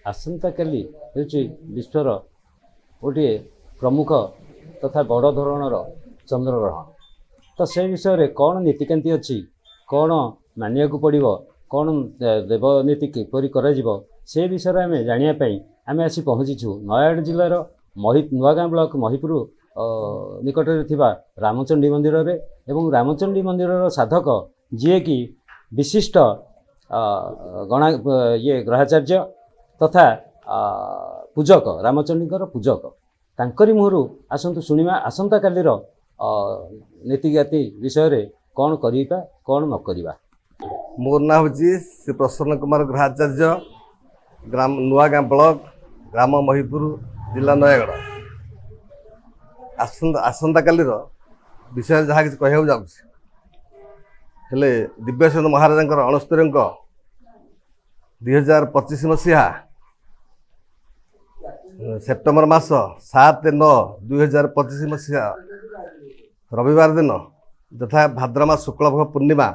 आसंता काली ହେଉଛି विश्वर गोटे प्रमुख तथा बड़ धरणर चंद्रग्रहण। तो से विषय रे कौन नीतिकांति अच्छी कौन मानिया को पड़ो कौन देवनीति किपरि कराजिबो से विषय आम जानापी आम आसी पहुँचीचु नयागढ़ जिलार नुआगाँ ब्लॉक महिपुर निकटरे थिबा रामचंडी मंदिर रे एवं रामचंडी मंदिर साधक जी कि विशिष्ट गणा ये ग्रहाचार्य तथा पूजक रामचंडी पूजक तांकरी मुहरु आसंतु शुणिमा आसंता कालीर नीतिगति विषय रे कौन करिबा कौन न करिबा। मोर ना हूँ श्री प्रसन्न कुमार ग्रहाचार्य ग्राम नुआगाँ ब्लॉक ग्राम महिपुर जिला नयागढ़। आसंता कालीर विषय जहाँ किसी कहूँ जाऊे दिव्यसेन महाराज 2025 मसीहा सेप्टेम्बर मास 7/9/2025 मसीहा रविवार दिन यथा भाद्रमा शुक्लपक्ष पूर्णिमा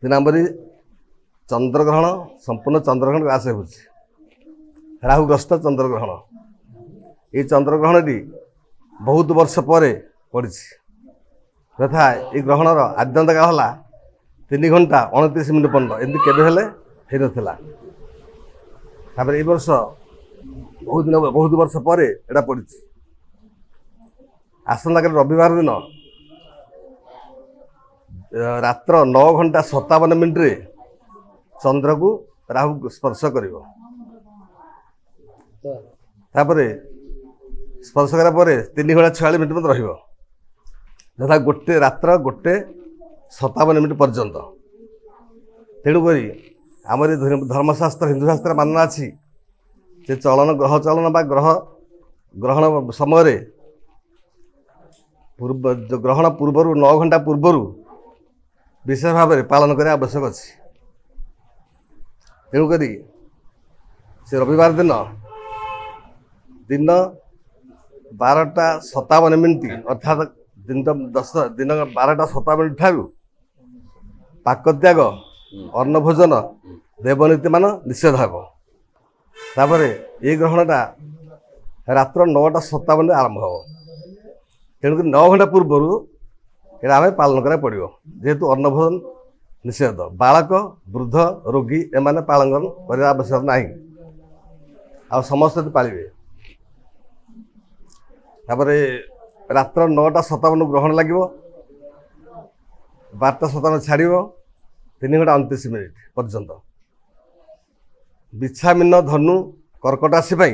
दिनांबरी चंद्रग्रहण संपूर्ण चंद्रग्रहण ग्रास हो राहुग्रस्त चंद्रग्रहण। ये चंद्रग्रहण बहुत वर्ष पर पड़ी तथा ये ग्रहणर आद्यंत काल है 3 घंटा 29 मिनिट पर्यंत एमती केवे होता। ये वर्ष बहुत वर्ष पर एटा पड़ी। आसंता काली रविवार दिन रात्र 9 घंटा 57 मिनिट रे चंद्र को राहु स्पर्श करिवो। तापरे स्पर्श करा परे 3 घंटा 46 मिनिट रहिबो यथा गोटे रात्र 1:57 मिनिट पर्यंत। तेणुक आमर धर्मशास्त्र हिंदुशास्त्र मानना अच्छी से चलन ग्रह चलन बा ग्रहण समय ग्रहण पूर्वर 9 घंटा पूर्वर विशेष भाव में पालन करने आवश्यक अच्छी। तेणुक से रविवार दिन दिन 12:57 मिनिट अर्थात दिन 12:57 ठारू पाकत्याग अन्न भोजन देवनीति मान निषेध हो। तापर ये ग्रहणटा रात्र 9:57 आरंभ हो। तेणुक 9 घंटा पूर्वर ये आम पालन करा पड़ो जेहेतु अन्न भोजन निषेध बालक वृद्ध रोगी एमाने पालन करने आवश्यक ना आ समस्त पालिबे। तापर रात्र 9:57 ग्रहण लगे 12:57 छाड़ 3 घंटा 29 मिनिट पर्यंत। बिछामीन धनु कर्कट राशि यहाँ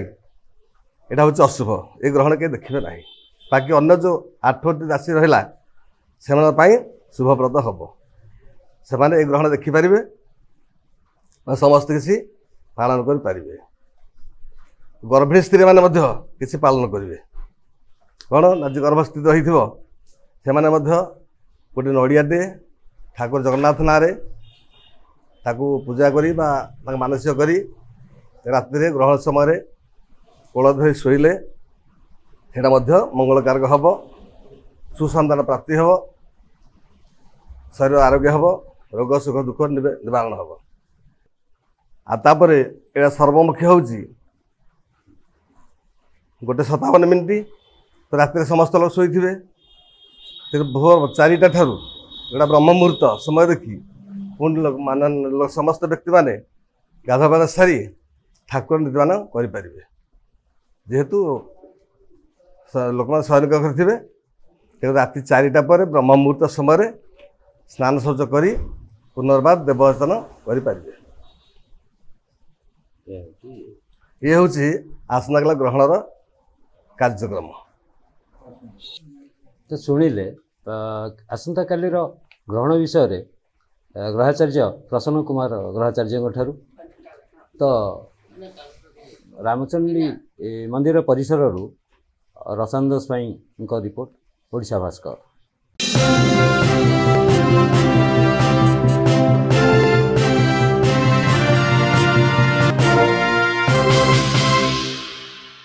हूँ अशुभ ये ग्रहण के देखिए ना। बाकी अन्य जो 8टी राशि रहा से शुभप्रद हम से ये ग्रहण देखिपारे समस्त किसी पालन करें। गर्भिणी स्त्री मैंने किसी पालन करेंगे कौन आज गर्भस्थित होते गोटे नड़ियाटे ठाकुर जगन्नाथ ना पूजा करी मानसिक करी राति ग्रहण समय कोल धरी शोले सेटा मंगलकारक हम सुसंतान प्राप्ति हम शरीर आरोग्य हम रोग सुख दुख निवारण हम। आपर यहाँ सर्वमुखी हूँ 1:57 मिनिट तो राति समस्त लोग शोथे भोर 4टा ठारू जोड़ा ब्रह्म मुहूर्त समय देखी पुणी समस्त व्यक्ति मैंने गाधुआ सारी ठाकुर नीति मान करें जेहेतु लोक मैंने शयन करेंगे तेणु राति 4टा पर ब्रह्म मुहूर्त समय स्नान शौच कर पुनर्बार देवदर्शन करें। ये हूँ आसंता काली ग्रहणर कार्यक्रम। तो शुणिले आसंता कालीर ग्रहण विषय रे ग्रहाचार्य प्रसन्न कुमार ग्रहाचार्य ठारू तो रामचंडी मंदिर परिसर रसानंद स्वाई रिपोर्ट ओडिशा भास्कर।